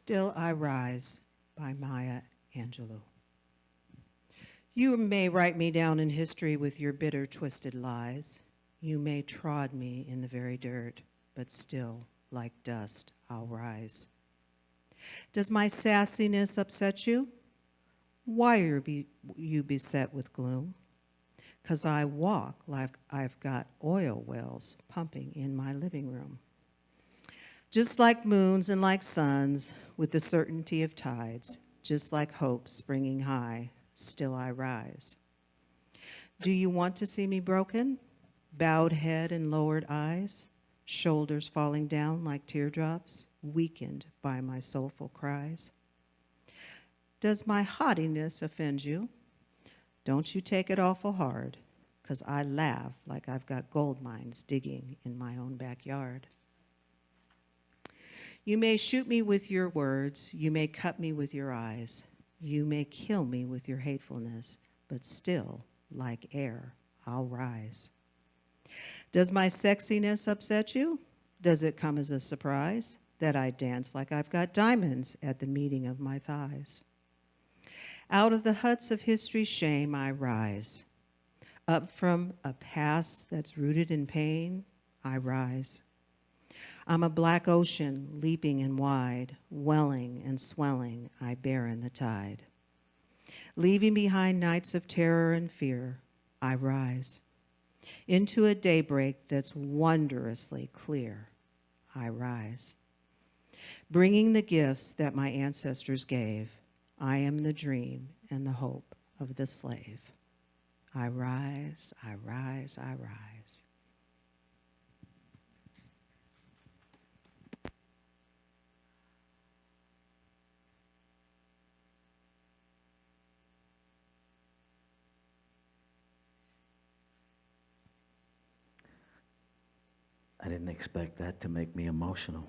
Still I Rise by Maya Angelou. You may write me down in history with your bitter, twisted lies. You may trod me in the very dirt, but still, like dust, I'll rise. Does my sassiness upset you? Why are you beset with gloom? 'Cause I walk like I've got oil wells pumping in my living room. Just like moons and like suns, with the certainty of tides, just like hope springing high, still I rise. Do you want to see me broken? Bowed head and lowered eyes, shoulders falling down like teardrops, weakened by my soulful cries. Does my haughtiness offend you? Don't you take it awful hard, 'cause I laugh like I've got gold mines digging in my own backyard. You may shoot me with your words, you may cut me with your eyes, you may kill me with your hatefulness, but still, like air, I'll rise. Does my sexiness upset you? Does it come as a surprise that I dance like I've got diamonds at the meeting of my thighs? Out of the huts of history's shame I rise. Up from a past that's rooted in pain, I rise. I'm a black ocean, leaping and wide, welling and swelling, I bear in the tide. Leaving behind nights of terror and fear, I rise. Into a daybreak that's wondrously clear, I rise. Bringing the gifts that my ancestors gave, I am the dream and the hope of the slave. I rise, I rise, I rise. I didn't expect that to make me emotional.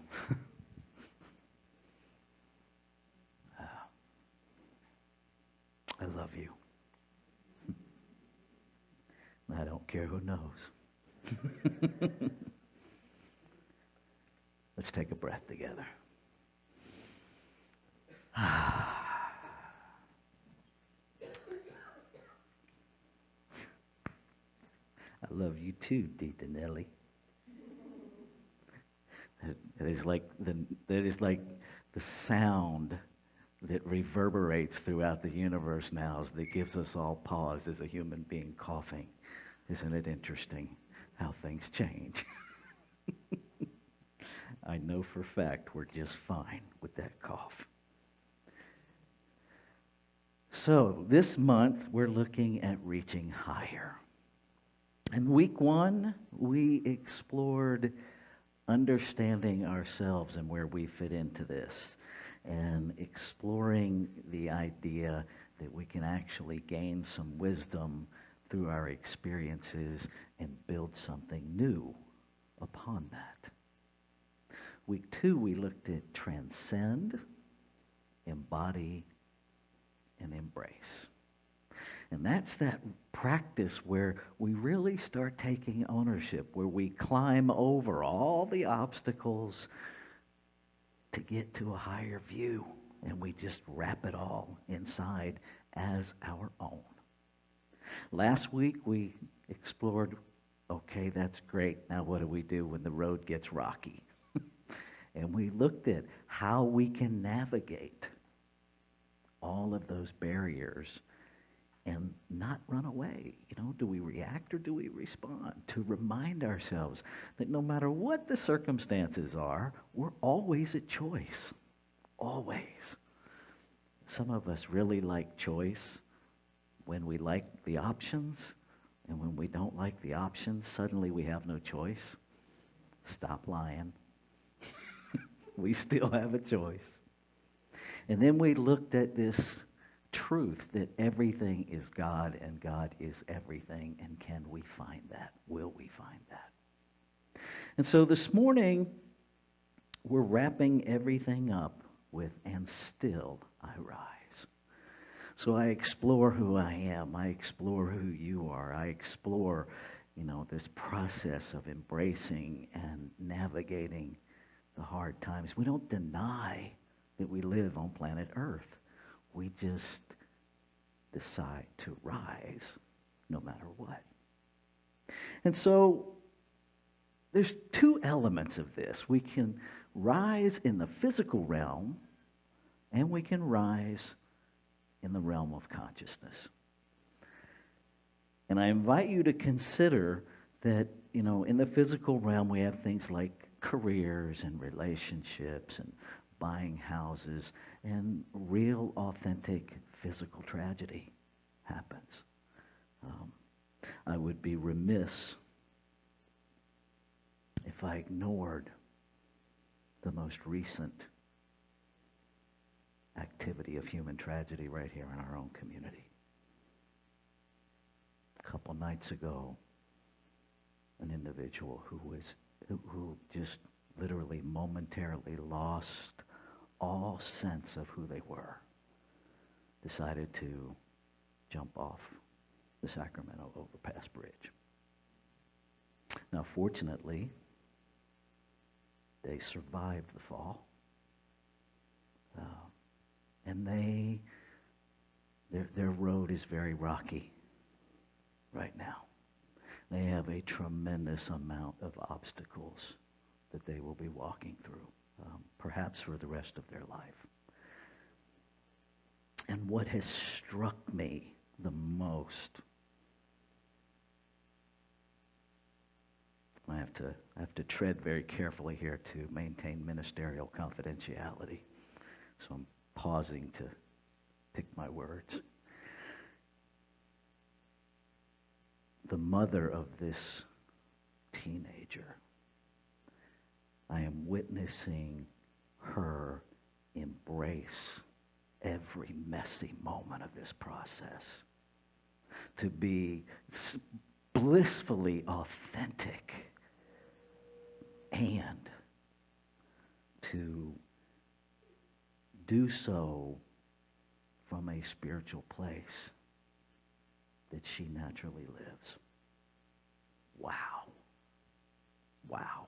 I love you. I don't care who knows. Let's take a breath together. I love you too, Dita Nelly. That is like the sound that reverberates throughout the universe now, that gives us all pause as a human being coughing. Isn't it interesting how things change? I know for a fact we're just fine with that cough. So this month we're looking at reaching higher. In week 1, we explored understanding ourselves and where we fit into this, and exploring the idea that we can actually gain some wisdom through our experiences and build something new upon that. Week 2, we looked at transcend, embody, and embrace. And that's that practice where we really start taking ownership, where we climb over all the obstacles to get to a higher view, and we just wrap it all inside as our own. Last week we explored, okay, that's great. Now what do we do when the road gets rocky? And we looked at how we can navigate all of those barriers and not run away. Do we react or do we respond? To remind ourselves that no matter what the circumstances are, we're always a choice. Always. Some of us really like choice when we like the options, and when we don't like the options, suddenly we have no choice. Stop lying. We still have a choice. And then we looked at this truth that everything is God and God is everything, and can we find that? Will we find that? And so this morning, we're wrapping everything up with, and still I rise. So I explore who I am. I explore who you are. I explore, this process of embracing and navigating the hard times. We don't deny that we live on planet Earth. We just decide to rise no matter what. And so there's two elements of this. We can rise in the physical realm, and we can rise in the realm of consciousness. And I invite you to consider that, in the physical realm, we have things like careers and relationships and buying houses, and real, authentic physical tragedy happens. I would be remiss if I ignored the most recent activity of human tragedy right here in our own community. A couple nights ago, an individual who just literally momentarily lost all sense of who they were decided to jump off the Sacramento overpass bridge. Now, fortunately, they survived the fall, and their road is very rocky right now. They have a tremendous amount of obstacles that they will be walking through, perhaps for the rest of their life. And what has struck me the most, I have to tread very carefully here to maintain ministerial confidentiality. So I'm pausing to pick my words. The mother of this teenager, I am witnessing her embrace every messy moment of this process, to be blissfully authentic, and to do so from a spiritual place that she naturally lives. Wow. Wow.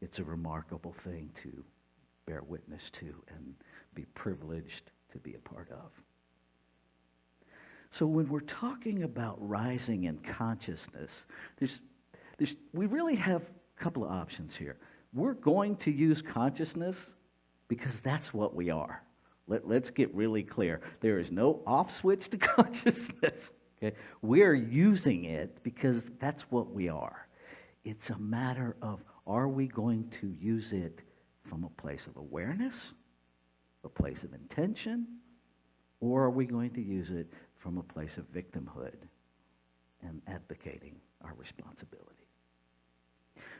It's a remarkable thing to bear witness to and be privileged to be a part of. So when we're talking about rising in consciousness, we really have a couple of options here. We're going to use consciousness because that's what we are. Let's get really clear. There is no off switch to consciousness. Okay? We're using it because that's what we are. It's a matter of, are we going to use it from a place of awareness, a place of intention, or are we going to use it from a place of victimhood and advocating our responsibility?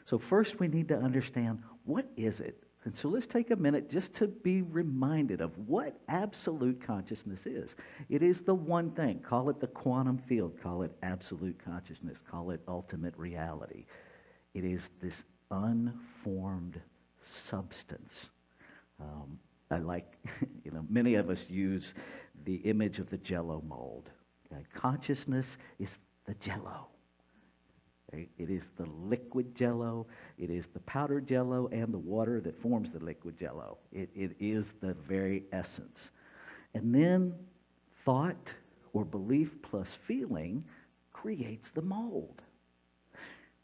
So first we need to understand, what is it? And so let's take a minute just to be reminded of what absolute consciousness is. It is the one thing. Call it the quantum field. Call it absolute consciousness. Call it ultimate reality. It is this unformed substance. I like, many of us use the image of the Jell-O mold. Okay? Consciousness is the Jell-O. Okay? It is the liquid Jell-O. It is the powdered Jell-O and the water that forms the liquid Jell-O. It is the very essence. And then thought or belief plus feeling creates the mold.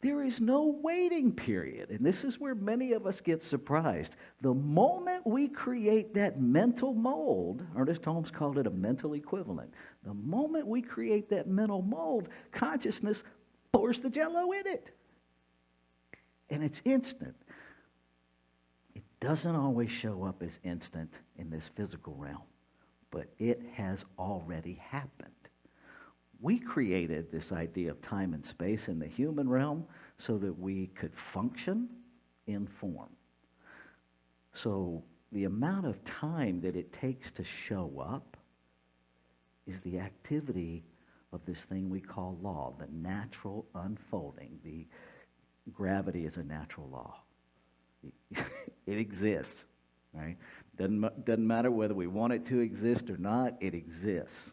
There is no waiting period, and this is where many of us get surprised. The moment we create that mental mold, Ernest Holmes called it a mental equivalent, the moment we create that mental mold, consciousness pours the Jell-O in it. And it's instant. It doesn't always show up as instant in this physical realm, but it has already happened. We created this idea of time and space in the human realm so that we could function in form. So the amount of time that it takes to show up is the activity of this thing we call law, the natural unfolding. The gravity is a natural law. It exists, right? Doesn't matter whether we want it to exist or not, it exists.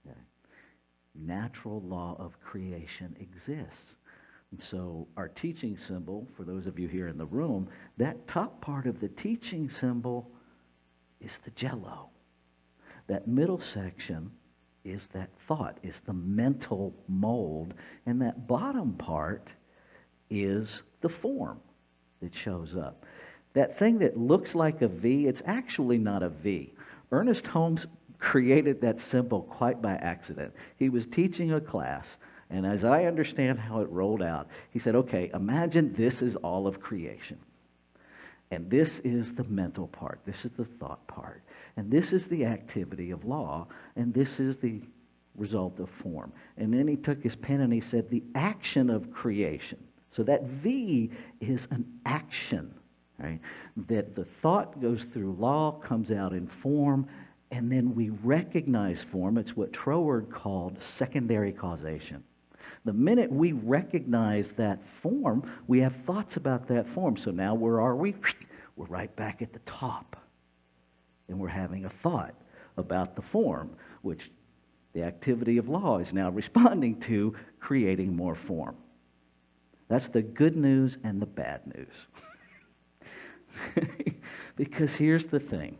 Okay. Natural law of creation exists. And so our teaching symbol, for those of you here in the room, that top part of the teaching symbol is the jello. That middle section is that thought, is the mental mold. And that bottom part is the form that shows up. That thing that looks like a V, it's actually not a V. Ernest Holmes created that symbol quite by accident. He was teaching a class, and as I understand how it rolled out, he said, okay, imagine this is all of creation. And this is the mental part. This is the thought part. And this is the activity of law. And this is the result of form. And then he took his pen and he said, the action of creation. So that V is an action, right? That the thought goes through law, comes out in form, and then we recognize form. It's what Troward called secondary causation. The minute we recognize that form, we have thoughts about that form. So now where are we? We're right back at the top. And we're having a thought about the form, which the activity of law is now responding to, creating more form. That's the good news and the bad news. Because here's the thing.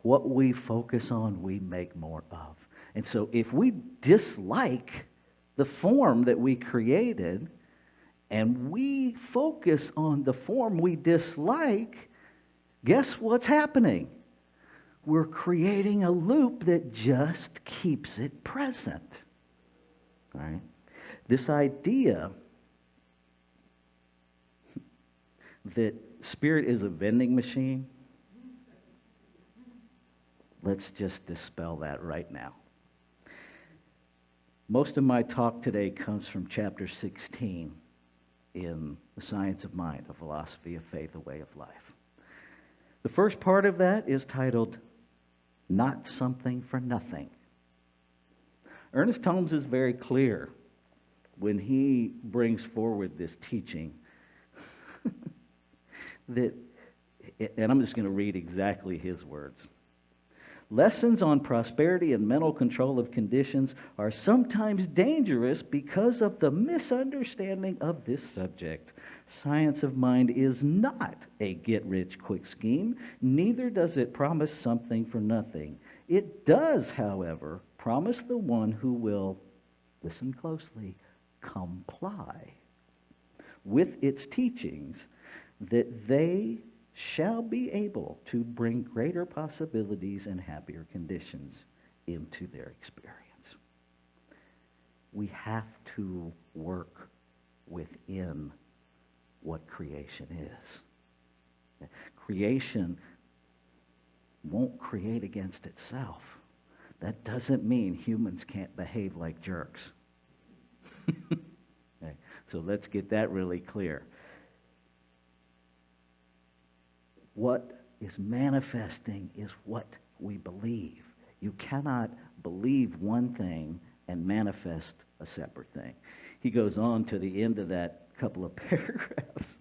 What we focus on, we make more of. And so if we dislike the form that we created, and we focus on the form we dislike, guess what's happening? We're creating a loop that just keeps it present. Right? This idea that spirit is a vending machine, let's just dispel that right now. Most of my talk today comes from chapter 16 in The Science of Mind, A Philosophy of Faith, A Way of Life. The first part of that is titled, Not Something for Nothing. Ernest Holmes is very clear when he brings forward this teaching that, and I'm just going to read exactly his words. Lessons on prosperity and mental control of conditions are sometimes dangerous because of the misunderstanding of this subject. Science of Mind is not a get-rich-quick scheme, neither does it promise something for nothing. It does, however, promise the one who will, listen closely, comply with its teachings, that they shall be able to bring greater possibilities and happier conditions into their experience. We have to work within what creation is. Creation won't create against itself. That doesn't mean humans can't behave like jerks. Okay, so let's get that really clear. What is manifesting is what we believe. You cannot believe one thing and manifest a separate thing. He goes on to the end of that couple of paragraphs.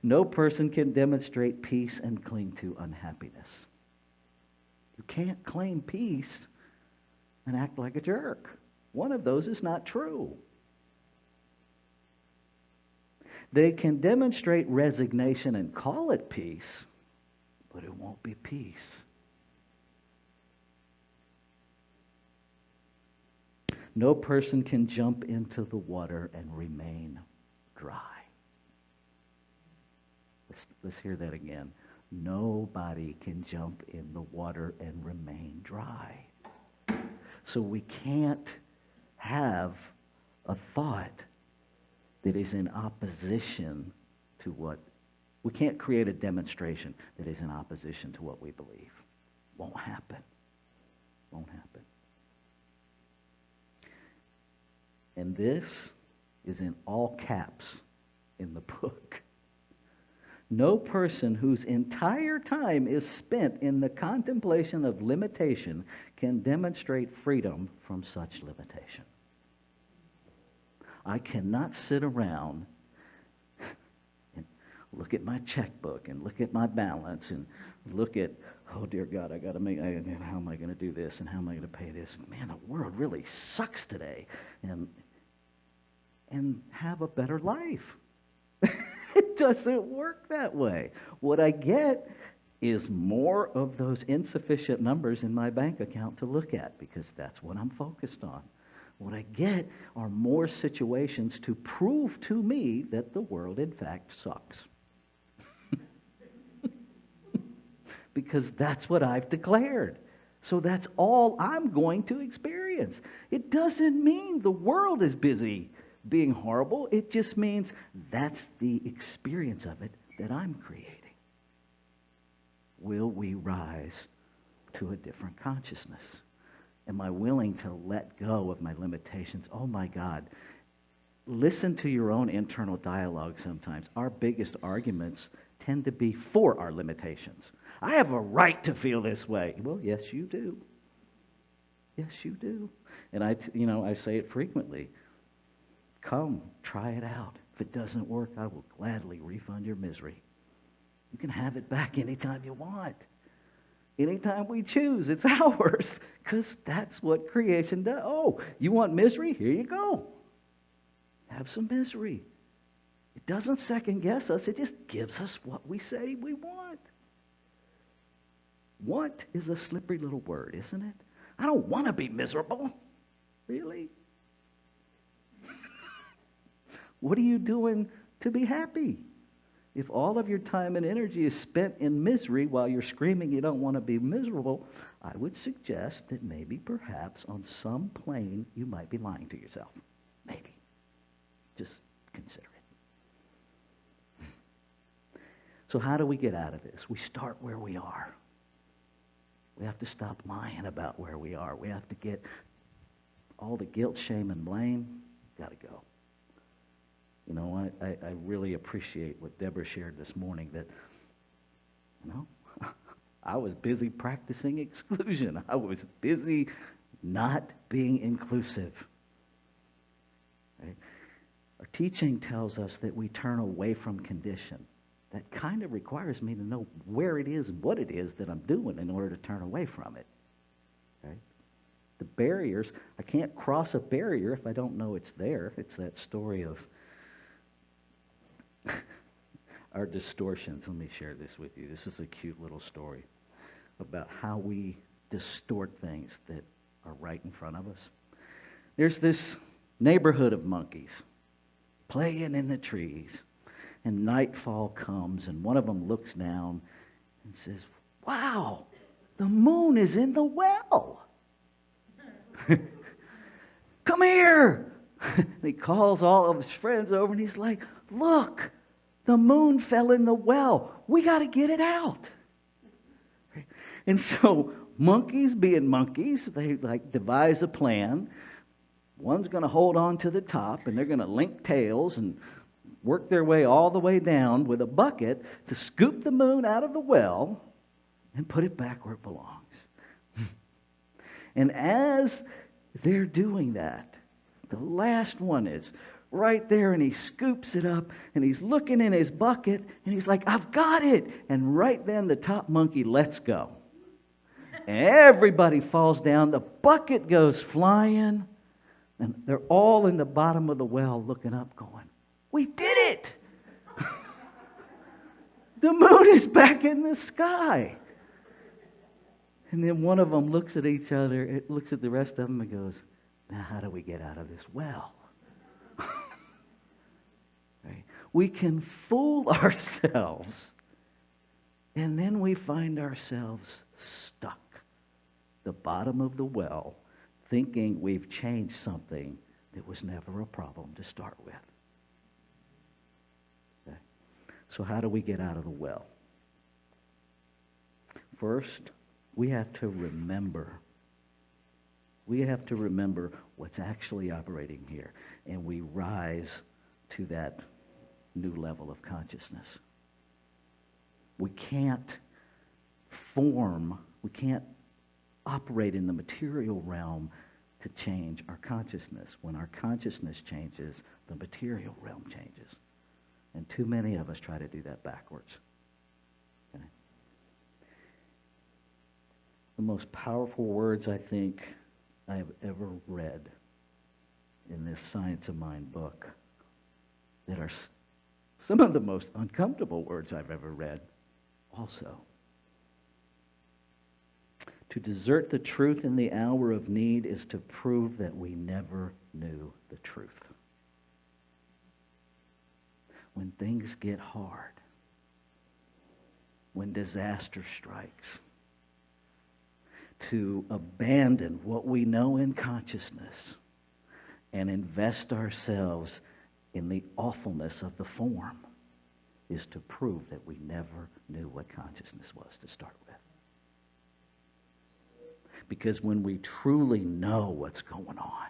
No person can demonstrate peace and cling to unhappiness. You can't claim peace and act like a jerk. One of those is not true. They can demonstrate resignation and call it peace, but it won't be peace. No person can jump into the water and remain dry. Let's hear that again. Nobody can jump in the water and remain dry. So we can't have a thought that is in opposition to what we can't create a demonstration that is in opposition to what we believe. Won't happen. Won't happen. And this is in all caps in the book. No person whose entire time is spent in the contemplation of limitation can demonstrate freedom from such limitation. I cannot sit around look at my checkbook and look at my balance and look at, oh dear God, how am I going to do this and how am I going to pay this? Man, the world really sucks today. And and have a better life. It doesn't work that way. What I get is more of those insufficient numbers in my bank account to look at, because that's what I'm focused on. What I get are more situations to prove to me that the world, in fact, sucks. Because that's what I've declared. So that's all I'm going to experience. It doesn't mean the world is busy being horrible. It just means that's the experience of it that I'm creating. Will we rise to a different consciousness? Am I willing to let go of my limitations? Oh my God. Listen to your own internal dialogue sometimes. Our biggest arguments tend to be for our limitations. I have a right to feel this way. Well, yes, you do. Yes, you do. And I say it frequently. Come, try it out. If it doesn't work, I will gladly refund your misery. You can have it back anytime you want. Anytime we choose, it's ours. Because that's what creation does. Oh, you want misery? Here you go. Have some misery. It doesn't second guess us. It just gives us what we say we want. Want is a slippery little word, isn't it? I don't want to be miserable. Really? What are you doing to be happy? If all of your time and energy is spent in misery while you're screaming you don't want to be miserable, I would suggest that maybe, perhaps, on some plane, you might be lying to yourself. Maybe. Just consider it. So how do we get out of this? We start where we are. We have to stop lying about where we are. We have to get all the guilt, shame, and blame. Got to go. You know, I really appreciate what Deborah shared this morning, that, I was busy practicing exclusion. I was busy not being inclusive. Right? Our teaching tells us that we turn away from condition. That kind of requires me to know where it is and what it is that I'm doing in order to turn away from it. Right? The barriers, I can't cross a barrier if I don't know it's there. It's that story of our distortions. Let me share this with you. This is a cute little story about how we distort things that are right in front of us. There's this neighborhood of monkeys playing in the trees, and nightfall comes, and one of them looks down and says, "Wow, the moon is in the well. Come here." And he calls all of his friends over, and he's like, "Look, the moon fell in the well. We got to get it out." And so monkeys being monkeys, they devise a plan. One's going to hold on to the top, and they're going to link tails and work their way all the way down with a bucket to scoop the moon out of the well and put it back where it belongs. And as they're doing that, the last one is right there, and he scoops it up, and he's looking in his bucket, and he's like, "I've got it." And right then the top monkey lets go. And everybody falls down. The bucket goes flying, and they're all in the bottom of the well looking up going, "We did it!" The moon is back in the sky. And then one of them looks at each other, it looks at the rest of them and goes, "Now how do we get out of this well?" Right? We can fool ourselves, and then we find ourselves stuck the bottom of the well, thinking we've changed something that was never a problem to start with. Okay? So how do we get out of the well? First, we have to remember. We have to remember what's actually operating here, and we rise to that new level of consciousness. We can't operate in the material realm to change our consciousness. When our consciousness changes, the material realm changes. And too many of us try to do that backwards. Okay? The most powerful words I think I have ever read in this Science of Mind book that are some of the most uncomfortable words I've ever read also. To desert the truth in the hour of need is to prove that we never knew the truth. When things get hard, when disaster strikes, to abandon what we know in consciousness and invest ourselves in the awfulness of the form is to prove that we never knew what consciousness was to start with. Because when we truly know what's going on,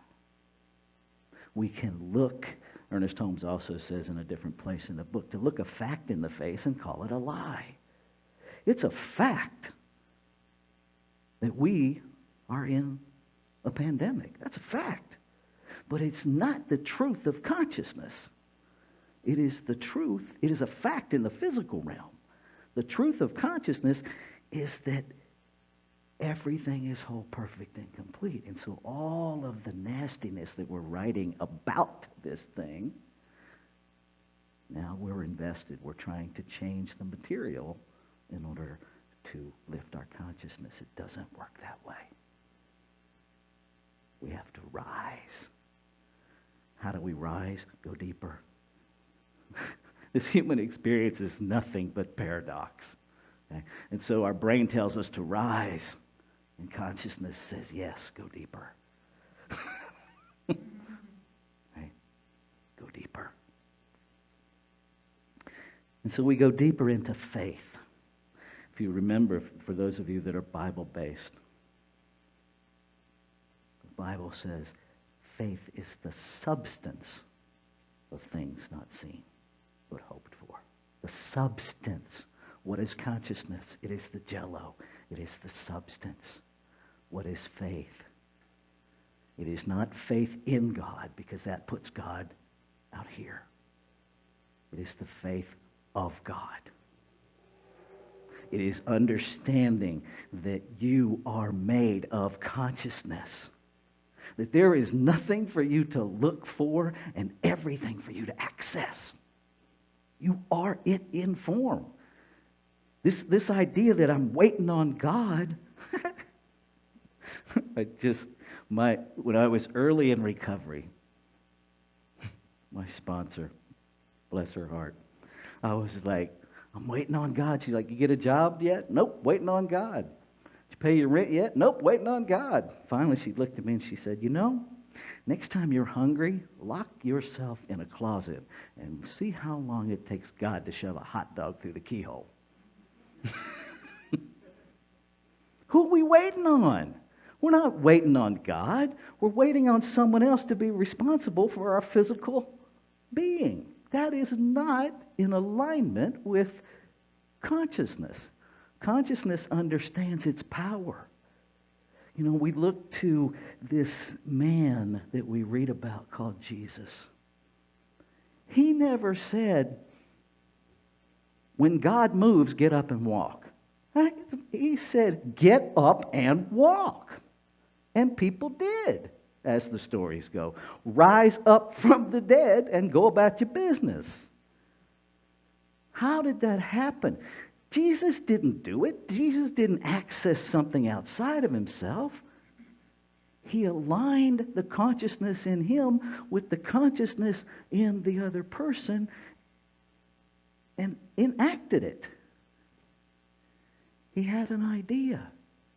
we can look, Ernest Holmes also says in a different place in the book, to look a fact in the face and call it a lie. It's a fact that we are in a pandemic. That's a fact. But it's not the truth of consciousness. It is the truth. It is a fact in the physical realm. The truth of consciousness is that everything is whole, perfect, and complete. And so all of the nastiness that we're writing about this thing, now we're invested. We're trying to change the material in order to lift our consciousness. It doesn't work that way. We have to rise. How do we rise? Go deeper. This human experience is nothing but paradox. Okay? And so our brain tells us to rise, and consciousness says, yes, go deeper. Right? Go deeper. And so we go deeper into faith. If you remember, for those of you that are Bible-based, the Bible says faith is the substance of things not seen, but hoped for. The substance. What is consciousness? It is the jello. It is the substance. What is faith? It is not faith in God, because that puts God out here. It is the faith of God. It is understanding that you are made of consciousness. That there is nothing for you to look for and everything for you to access. You are it in form. This idea that I'm waiting on God, when I was early in recovery, my sponsor, bless her heart, I was like, I'm waiting on God. She's like, you get a job yet? Nope, waiting on God. Did you pay your rent yet? Nope, waiting on God. Finally, she looked at me and she said, next time you're hungry, lock yourself in a closet and see how long it takes God to shove a hot dog through the keyhole. Who are we waiting on? We're not waiting on God. We're waiting on someone else to be responsible for our physical being. That is not in alignment with consciousness. Consciousness understands its power. We look to this man that we read about called Jesus. He never said, when God moves, get up and walk. He said, get up and walk. And people did, as the stories go. Rise up from the dead and go about your business. How did that happen? Jesus didn't do it. Jesus didn't access something outside of himself. He aligned the consciousness in him with the consciousness in the other person and enacted it. He had an idea.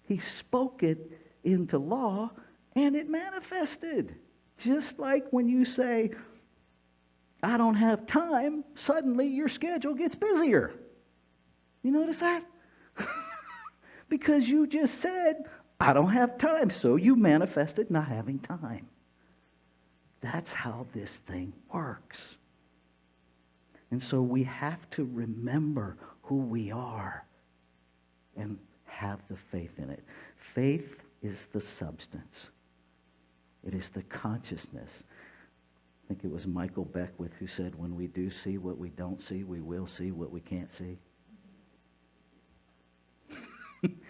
He spoke it into law, and it manifested. Just like when you say, I don't have time, suddenly your schedule gets busier. You notice that? Because you just said, I don't have time, so you manifested not having time. That's how this thing works. And so we have to remember who we are and have the faith in it. Faith is the substance. It is the consciousness. I think it was Michael Beckwith who said, when we do see what we don't see, we will see what we can't see.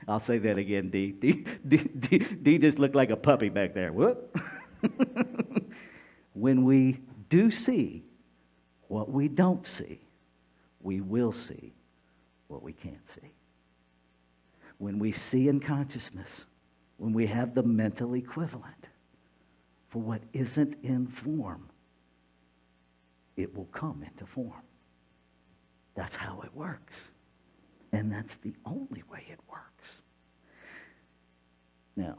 I'll say that again, D. D just looked like a puppy back there. Whoop. When we do see what we don't see, we will see what we can't see. When we see in consciousness, when we have the mental equivalent for what isn't in form, it will come into form. That's how it works. And that's the only way it works. Now,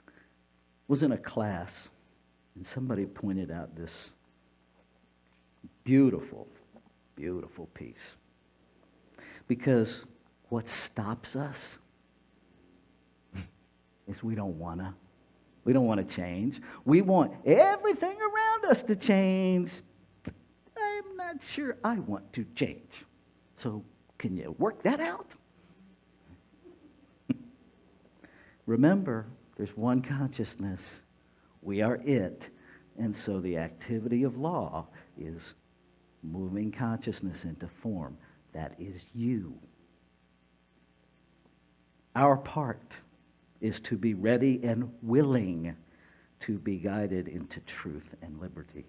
I was in a class, and somebody pointed out this beautiful, beautiful piece. Because what stops us is we don't want to change. We want everything around us to change. I'm not sure I want to change. So can you work that out? Remember, there's one consciousness. We are it. And so the activity of law is moving consciousness into form. That is you. Our part is to be ready and willing to be guided into truth and liberty.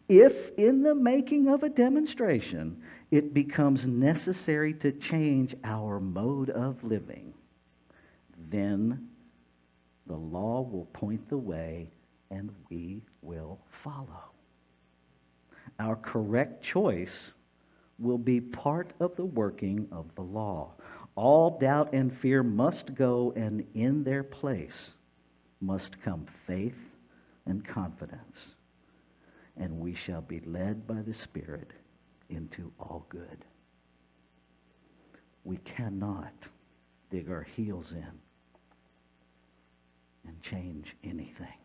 If in the making of a demonstration it becomes necessary to change our mode of living, then the law will point the way and we will follow. Our correct choice will be part of the working of the law. All doubt and fear must go, and in their place must come faith and confidence. And we shall be led by the Spirit into all good. We cannot dig our heels in and change anything.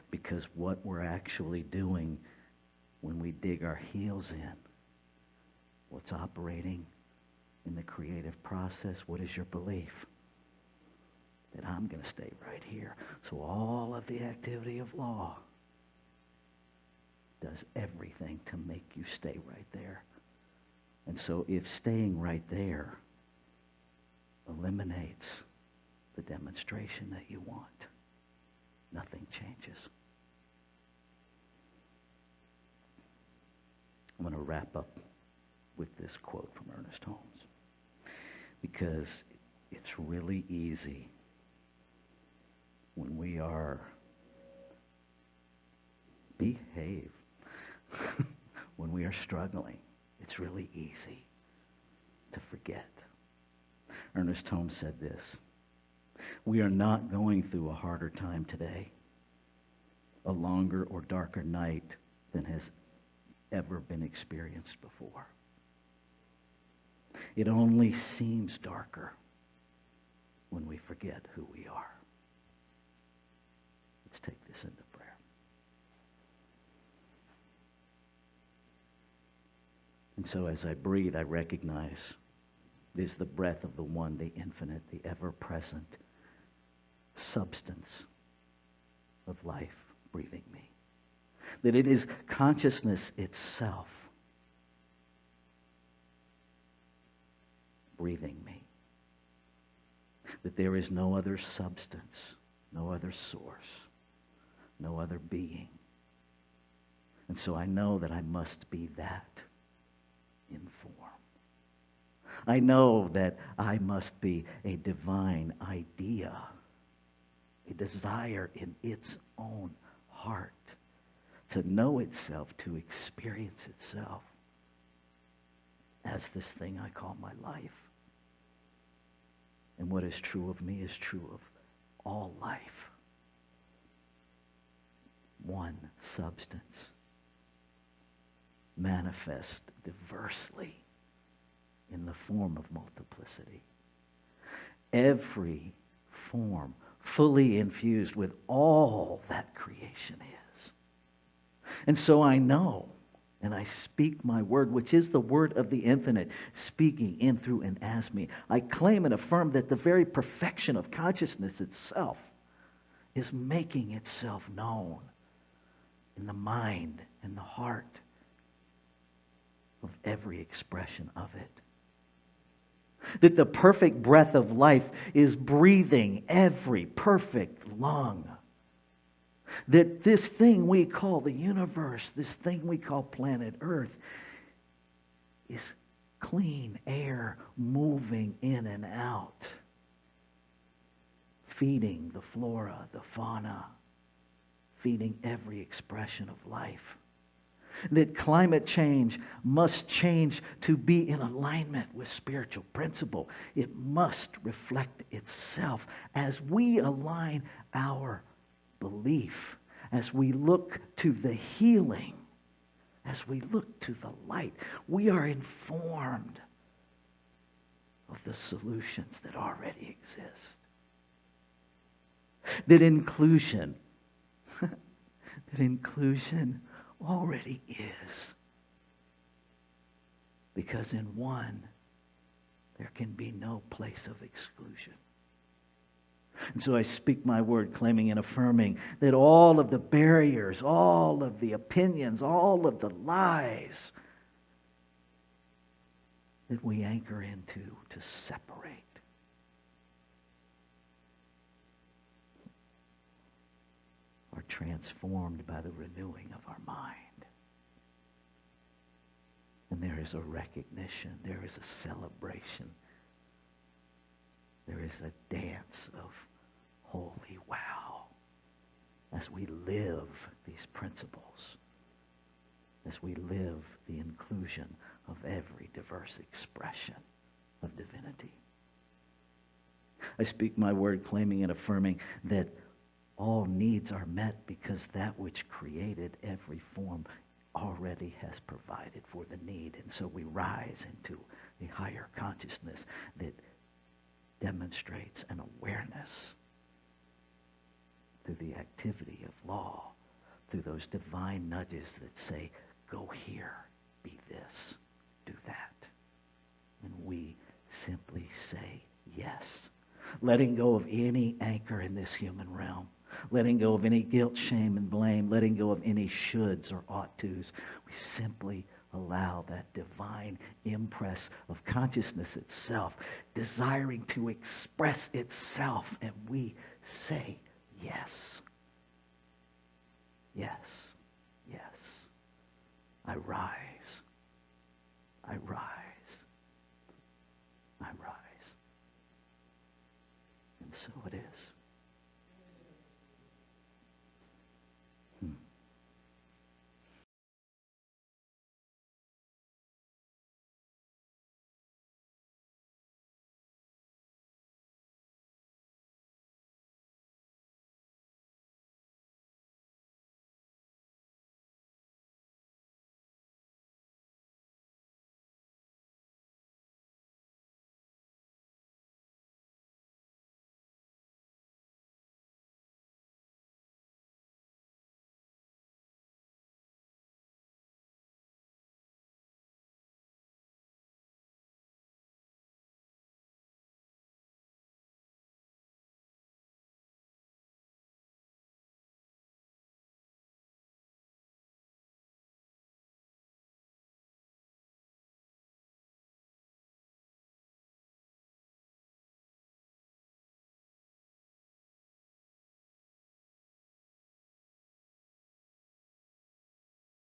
Because what we're actually doing when we dig our heels in, what's operating in the creative process, what is your belief? That I'm going to stay right here. So all of the activity of law does everything to make you stay right there. And so if staying right there eliminates the demonstration that you want, nothing changes. I'm going to wrap up with this quote from Ernest Holmes, because it's really easy when we are when we are struggling, it's really easy to forget. Ernest Holmes said this: we are not going through a harder time today, a longer or darker night than has ever been experienced before. It only seems darker when we forget who we are. Let's take this into prayer. And so as I breathe, I recognize it is the breath of the one, the infinite, the ever-present substance of life breathing me. That it is consciousness itself breathing me. That there is no other substance, no other source, no other being. And so I know that I must be that in form. I know that I must be a divine idea, a desire in its own heart to know itself, to experience itself as this thing I call my life. And what is true of me is true of all life. One substance, manifest diversely in the form of multiplicity. Every form fully infused with all that creation is. And so I know, and I speak my word, which is the word of the infinite, speaking in, through, and as me. I claim and affirm that the very perfection of consciousness itself is making itself known in the mind and the heart of every expression of it. That the perfect breath of life is breathing every perfect lung. That this thing we call the universe, this thing we call planet Earth, is clean air moving in and out, feeding the flora, the fauna, feeding every expression of life. That climate change must change to be in alignment with spiritual principle. It must reflect itself as we align our belief, as we look to the healing, as we look to the light. We are informed of the solutions that already exist. That inclusion already is. Because in one, there can be no place of exclusion. And so I speak my word, claiming and affirming that all of the barriers, all of the opinions, all of the lies that we anchor into to separate are transformed by the renewing of our mind. And there is a recognition, there is a celebration, there is a dance of holy wow as we live these principles, as we live the inclusion of every diverse expression of divinity. I speak my word, claiming and affirming that all needs are met because that which created every form already has provided for the need. And so we rise into a higher consciousness that demonstrates an awareness through the activity of law, through those divine nudges that say, go here, be this, do that. And we simply say yes, letting go of any anchor in this human realm, letting go of any guilt, shame, and blame, letting go of any shoulds or ought tos. We simply allow that divine impress of consciousness itself, desiring to express itself, and we say yes. Yes. Yes. I rise. I rise. I rise. And so it is.